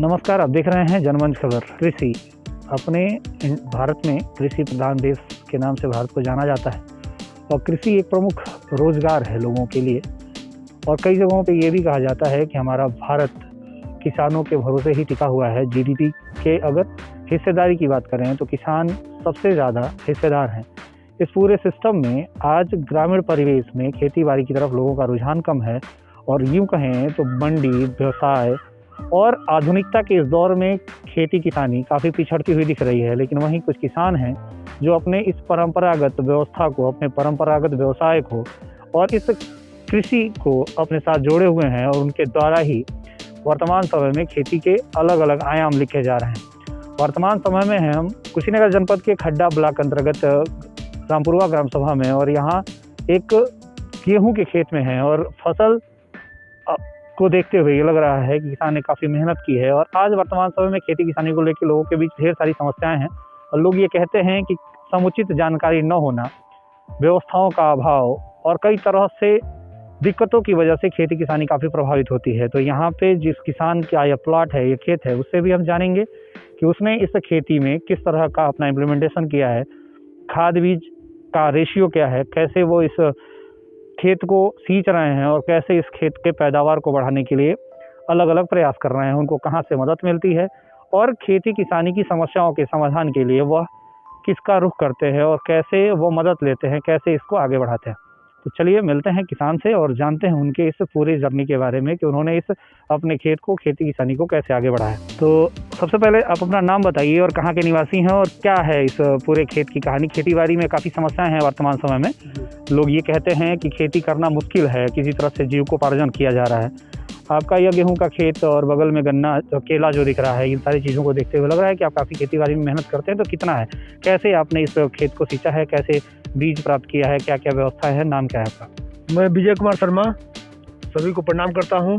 नमस्कार, आप देख रहे हैं जनमंच खबर। कृषि अपने भारत में कृषि प्रधान देश के नाम से भारत को जाना जाता है और कृषि एक प्रमुख रोजगार है लोगों के लिए। और कई जगहों पे ये भी कहा जाता है कि हमारा भारत किसानों के भरोसे ही टिका हुआ है। जीडीपी के अगर हिस्सेदारी की बात करें तो किसान सबसे ज़्यादा हिस्सेदार हैं इस पूरे सिस्टम में। आज ग्रामीण परिवेश में खेती बाड़ी की तरफ लोगों का रुझान कम है और यूँ कहें तो मंडी, व्यवसाय और आधुनिकता के इस दौर में खेती किसानी काफ़ी पिछड़ती हुई दिख रही है। लेकिन वहीं कुछ किसान हैं जो अपने इस परंपरागत व्यवस्था को, अपने परंपरागत व्यवसाय को और इस कृषि को अपने साथ जोड़े हुए हैं और उनके द्वारा ही वर्तमान समय में खेती के अलग अलग आयाम लिखे जा रहे हैं। वर्तमान समय में हम कुशीनगर जनपद के खड्डा ब्लॉक अंतर्गत रामपुरवा ग्राम सभा में और यहाँ एक गेहूं के खेत में हैं और फसल को देखते हुए ये लग रहा है कि किसान ने काफ़ी मेहनत की है। और आज वर्तमान समय में खेती किसानी को लेकर लोगों के बीच ढेर सारी समस्याएं हैं और लोग ये कहते हैं कि समुचित जानकारी न होना, व्यवस्थाओं का अभाव और कई तरह से दिक्कतों की वजह से खेती किसानी काफ़ी प्रभावित होती है। तो यहाँ पे जिस किसान का यह प्लॉट है, ये खेत है, उससे भी हम जानेंगे कि उसने इस खेती में किस तरह का अपना इम्प्लीमेंटेशन किया है, खाद बीज का रेशियो क्या है, कैसे वो इस खेत को सींच रहे हैं और कैसे इस खेत के पैदावार को बढ़ाने के लिए अलग अलग प्रयास कर रहे हैं, उनको कहाँ से मदद मिलती है और खेती किसानी की समस्याओं के समाधान के लिए वह किसका रुख करते हैं और कैसे वो मदद लेते हैं, कैसे इसको आगे बढ़ाते हैं। तो चलिए मिलते हैं किसान से और जानते हैं उनके इस पूरे जर्नी के बारे में कि उन्होंने इस अपने खेत को, खेती किसानी को कैसे आगे बढ़ाया। तो सबसे पहले आप अपना नाम बताइए और कहाँ के निवासी हैं और क्या है इस पूरे खेत की कहानी। खेती बाड़ी में काफ़ी समस्याएं हैं वर्तमान समय में। लोग ये कहते हैं कि खेती करना मुश्किल है, किसी तरह से जीविकोपार्जन किया जा रहा है। आपका यह गेहूं का खेत और बगल में गन्ना, केला जो दिख रहा है, इन सारी चीज़ों को देखते हुए लग रहा है कि आप काफ़ी खेती बाड़ी में मेहनत करते हैं। तो कितना है, कैसे आपने इस खेत को सींचा है, कैसे बीज प्राप्त किया है, क्या क्या व्यवस्था है, नाम क्या है आपका? मैं विजय कुमार शर्मा सभी को प्रणाम करता हूं।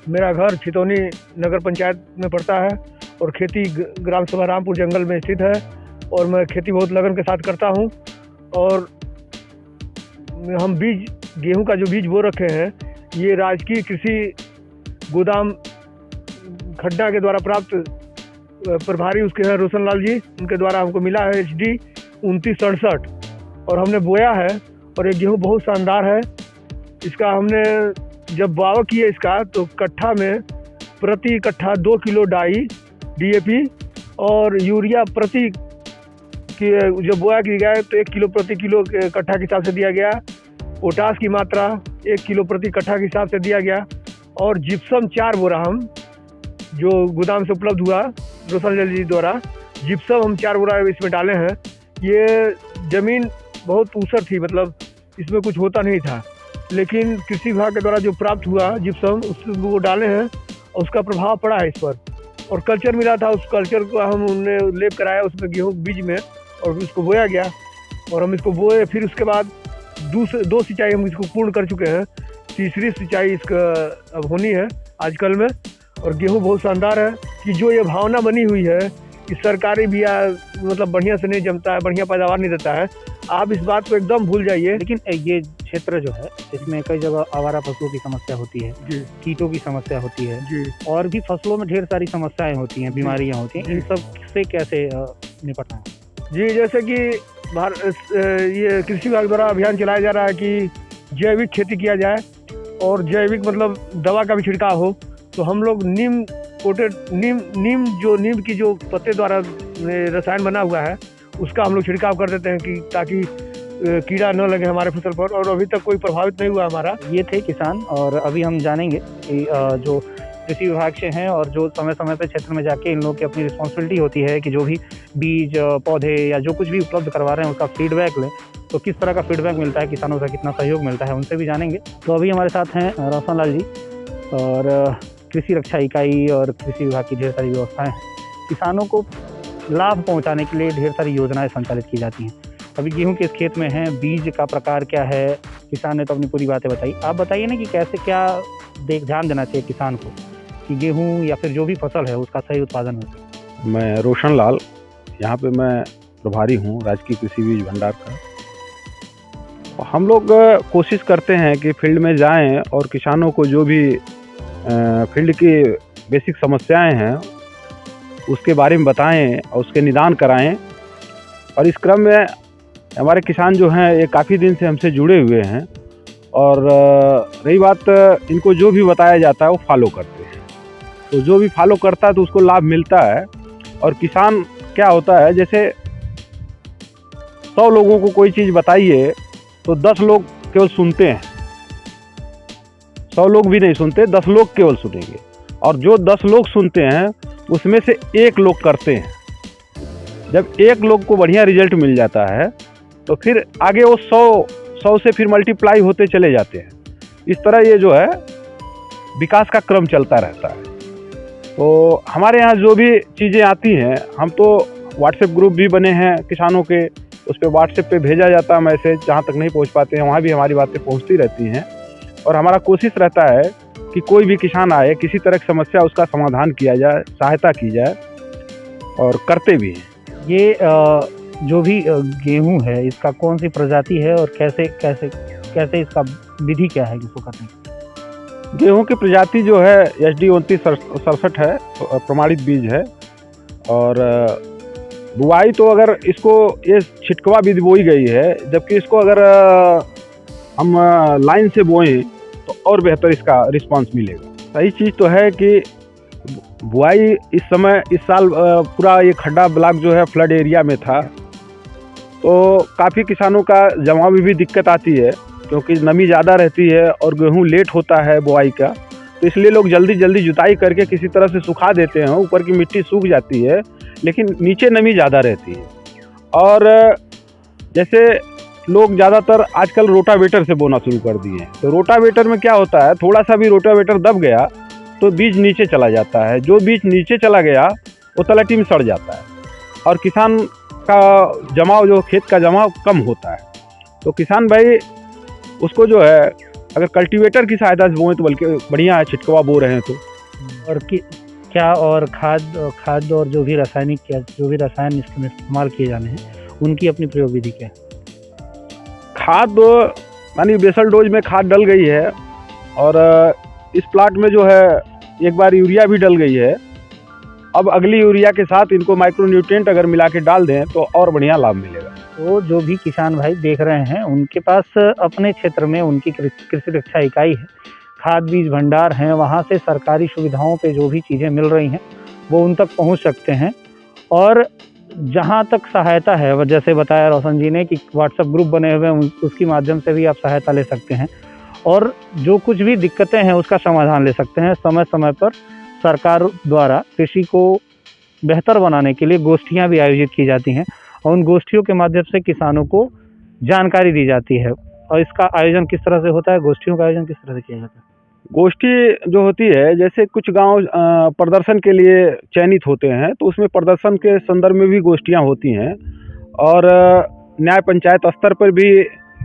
मेरा घर छितौनी नगर पंचायत में पड़ता है और खेती ग्राम सभा रामपुर जंगल में स्थित है और मैं खेती बहुत लगन के साथ करता हूं। और हम गेहूं का जो बीज बो रखे हैं, ये राजकीय कृषि गोदाम खड्डा के द्वारा प्राप्त प्रभारी उसके हैं रोशन लाल जी, उनके द्वारा हमको मिला है HD 2967 और हमने बोया है और ये गेहूं बहुत शानदार है। इसका हमने जब बाव किए इसका तो कट्ठा में प्रति कट्ठा 2 किलो डाई DAP और यूरिया प्रति जब बोया की गया तो 1 किलो प्रति किलो कट्ठा के हिसाब से दिया गया। पोटास की मात्रा 1 किलो प्रति कट्ठा के हिसाब से दिया गया और जिप्सम 4 बोरा हम जो गोदाम से उपलब्ध हुआ रोशन लाल जी द्वारा, जिप्सम हम 4 बोरा इसमें डाले हैं। ये ज़मीन बहुत ऊसर थी, मतलब इसमें कुछ होता नहीं था, लेकिन कृषि विभाग के द्वारा जो प्राप्त हुआ जिप्सम वो डाले हैं और उसका प्रभाव पड़ा है इस पर। और कल्चर मिला था, उस कल्चर को हमने लेप कराया उसमें गेहूँ बीज में और उसको बोया गया और हम इसको बोए। फिर उसके बाद 2 सिंचाई हम इसको पूर्ण कर चुके हैं, तीसरी सिंचाई इसका अब होनी है आजकल में। और गेहूँ बहुत शानदार है कि जो ये भावना बनी हुई है कि सरकारी बिया मतलब बढ़िया से नहीं जमता है, बढ़िया पैदावार नहीं देता है, आप इस बात को एकदम भूल जाइए। लेकिन ये क्षेत्र जो है इसमें कई जगह आवारा पशुओं की समस्या होती है, कीटों की समस्या होती है और भी फसलों में ढेर सारी समस्याएं होती हैं, बीमारियां होती हैं, इन सब से कैसे निपटना है? जी, जैसे कि ये कृषि विभाग द्वारा अभियान चलाया जा रहा है कि जैविक खेती किया जाए और जैविक मतलब दवा का भी छिड़काव हो। तो हम लोग नीम की जो पत्ते द्वारा रसायन बना हुआ है उसका हम लोग छिड़काव कर देते हैं कि ताकि कीड़ा न लगे हमारे फसल पर, और अभी तक कोई प्रभावित नहीं हुआ हमारा। ये थे किसान और अभी हम जानेंगे कि जो कृषि विभाग से हैं और जो समय समय पर क्षेत्र में जाके इन लोगों की अपनी रिस्पॉन्सिबिलिटी होती है कि जो भी बीज, पौधे या जो कुछ भी उपलब्ध करवा रहे हैं उसका फीडबैक लें, तो किस तरह का फीडबैक मिलता है, किसानों से कितना सहयोग मिलता है, उनसे भी जानेंगे। तो अभी हमारे साथ हैं रोशन लाल जी और कृषि रक्षा इकाई और कृषि विभाग की ढेर सारी व्यवस्थाएं हैं। किसानों को लाभ पहुंचाने के लिए ढेर सारी योजनाएं संचालित की जाती हैं। अभी गेहूं के इस खेत में हैं, बीज का प्रकार क्या है, किसान ने तो अपनी पूरी बातें बताई। आप बताइए ना कि कैसे क्या ध्यान देना चाहिए किसान को कि गेहूं या फिर जो भी फसल है उसका सही उत्पादन हो। मैं रोशन लाल, यहाँ पे मैं प्रभारी हूँ राजकीय कृषि बीज भंडार का। हम लोग कोशिश करते हैं कि फील्ड में जाएं और किसानों को जो भी फील्ड की बेसिक समस्याएं हैं उसके बारे में बताएं और उसके निदान कराएं। और इस क्रम में हमारे किसान जो हैं ये काफ़ी दिन से हमसे जुड़े हुए हैं और रही बात, इनको जो भी बताया जाता है वो फॉलो करते हैं। तो जो भी फॉलो करता है तो उसको लाभ मिलता है। और किसान क्या होता है, जैसे 100 लोगों को कोई चीज़ बताइए तो 10 लोग केवल सुनते हैं, 100 लोग भी नहीं सुनते, 10 लोग केवल सुनेंगे। और जो 10 लोग सुनते हैं उसमें से 1 लोग करते हैं। जब 1 लोग को बढ़िया रिजल्ट मिल जाता है तो फिर आगे वो 100 से फिर मल्टीप्लाई होते चले जाते हैं। इस तरह ये जो है विकास का क्रम चलता रहता है। तो हमारे यहाँ जो भी चीज़ें आती हैं, हम तो व्हाट्सएप ग्रुप भी बने हैं किसानों के, उस पर व्हाट्सएप पे भेजा जाता है मैसेज, जहाँ तक नहीं पहुँच पाते हैं वहाँ भी हमारी बातें पहुँचती रहती हैं। और हमारा कोशिश रहता है कि कोई भी किसान आए, किसी तरह की समस्या उसका समाधान किया जाए, सहायता की जाए, और करते भी हैं। ये जो भी गेहूं है इसका कौन सी प्रजाति है और कैसे कैसे कैसे इसका विधि क्या है इसको करने की? गेहूं की प्रजाति जो है SD 2967 है, प्रमाणित बीज है। और बुआई तो अगर इसको ये छिटकवा विधि बोई गई है, जबकि इसको अगर हम लाइन से बोएं तो और बेहतर इसका रिस्पांस मिलेगा। सही चीज़ तो है कि बुआई इस साल पूरा ये खड्डा ब्लॉक जो है फ्लड एरिया में था, तो काफ़ी किसानों का जमाव में भी दिक्कत आती है, क्योंकि नमी ज़्यादा रहती है और गेहूं लेट होता है बुआई का। तो इसलिए लोग जल्दी जल्दी जुताई करके किसी तरह से सुखा देते हैं, ऊपर की मिट्टी सूख जाती है लेकिन नीचे नमी ज़्यादा रहती है। और जैसे लोग ज़्यादातर आजकल रोटावेटर से बोना शुरू कर दिए हैं, तो रोटावेटर में क्या होता है, थोड़ा सा भी रोटावेटर दब गया तो बीज नीचे चला जाता है। जो बीज नीचे चला गया वो तलहटी में सड़ जाता है और किसान का जमाव, जो खेत का जमाव कम होता है। तो किसान भाई उसको जो है अगर कल्टीवेटर की सहायता से बोएं तो बल्कि बढ़िया है, छिटकवा बो रहे हैं तो। और क्या और खाद और जो भी रसायन इसमें इस्तेमाल किए जाने हैं उनकी अपनी प्रयोग विधि क्या है? खाद यानी बेसल डोज में खाद डल गई है और इस प्लाट में जो है एक बार यूरिया भी डल गई है। अब अगली यूरिया के साथ इनको माइक्रोन्यूट्रिएंट अगर मिला के डाल दें तो और बढ़िया लाभ मिलेगा। तो जो भी किसान भाई देख रहे हैं उनके पास अपने क्षेत्र में उनकी कृषि रक्षा इकाई है, खाद बीज भंडार हैं, वहाँ से सरकारी सुविधाओं पे जो भी चीज़ें मिल रही हैं वो उन तक पहुँच सकते हैं। और जहाँ तक सहायता है, जैसे बताया रोशन जी ने कि व्हाट्सएप ग्रुप बने हुए हैं, उसकी माध्यम से भी आप सहायता ले सकते हैं और जो कुछ भी दिक्कतें हैं उसका समाधान ले सकते हैं। समय समय पर सरकार द्वारा कृषि को बेहतर बनाने के लिए गोष्ठियाँ भी आयोजित की जाती हैं और उन गोष्ठियों के माध्यम से किसानों को जानकारी दी जाती है। और इसका आयोजन किस तरह से होता है, गोष्ठियों का आयोजन किस तरह से किया जाता है? गोष्ठी जो होती है, जैसे कुछ गांव प्रदर्शन के लिए चयनित होते हैं तो उसमें प्रदर्शन के संदर्भ में भी गोष्ठियां होती हैं। और न्याय पंचायत स्तर पर भी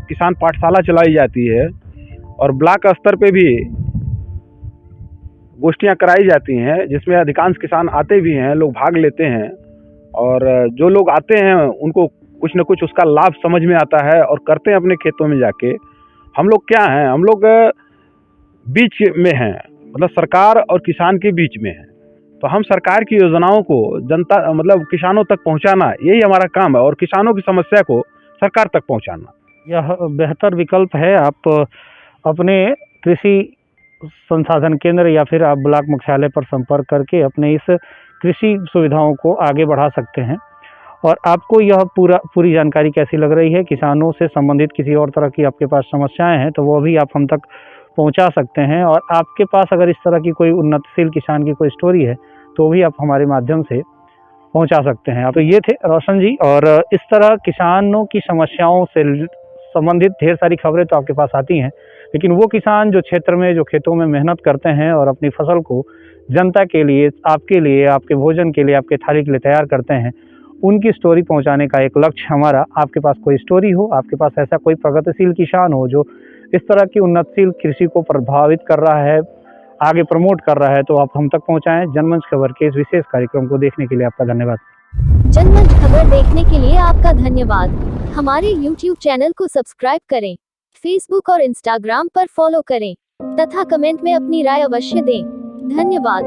किसान पाठशाला चलाई जाती है और ब्लॉक स्तर पे भी गोष्ठियां कराई जाती हैं, जिसमें अधिकांश किसान आते भी हैं, लोग भाग लेते हैं। और जो लोग आते हैं उनको कुछ न कुछ उसका लाभ समझ में आता है और करते हैं अपने खेतों में जाके। हम लोग क्या हैं, हम लोग बीच में हैं, मतलब सरकार और किसान के बीच में हैं। तो हम सरकार की योजनाओं को जनता मतलब किसानों तक पहुंचाना, यही हमारा काम है, और किसानों की समस्या को सरकार तक पहुंचाना। यह बेहतर विकल्प है। आप अपने कृषि संसाधन केंद्र या फिर आप ब्लॉक मुख्यालय पर संपर्क करके अपने इस कृषि सुविधाओं को आगे बढ़ा सकते हैं। और आपको यह पूरी जानकारी कैसी लग रही है, किसानों से संबंधित किसी और तरह की आपके पास समस्याएं हैं तो वो भी आप हम तक पहुंचा सकते हैं। और आपके पास अगर इस तरह की कोई उन्नतशील किसान की कोई स्टोरी है तो भी आप हमारे माध्यम से पहुंचा सकते हैं। तो ये थे रोशन जी। और इस तरह किसानों की समस्याओं से संबंधित ढेर सारी खबरें तो आपके पास आती हैं, लेकिन वो किसान जो क्षेत्र में, जो खेतों में मेहनत करते हैं और अपनी फसल को जनता के लिए, आपके लिए, आपके भोजन के लिए, आपके थाली के लिए तैयार करते हैं, उनकी स्टोरी पहुंचाने का एक लक्ष्य हमारा। आपके पास कोई स्टोरी हो, आपके पास ऐसा कोई प्रगतिशील किसान हो जो इस तरह की उन्नतशील कृषि को प्रभावित कर रहा है, आगे प्रमोट कर रहा है, तो आप हम तक पहुंचाएं। जनमंच खबर के इस विशेष कार्यक्रम को देखने के लिए आपका धन्यवाद। जनमंच खबर देखने के लिए आपका धन्यवाद। हमारे YouTube चैनल को सब्सक्राइब करें, Facebook और Instagram पर फॉलो करें तथा कमेंट में अपनी राय अवश्य दें। धन्यवाद।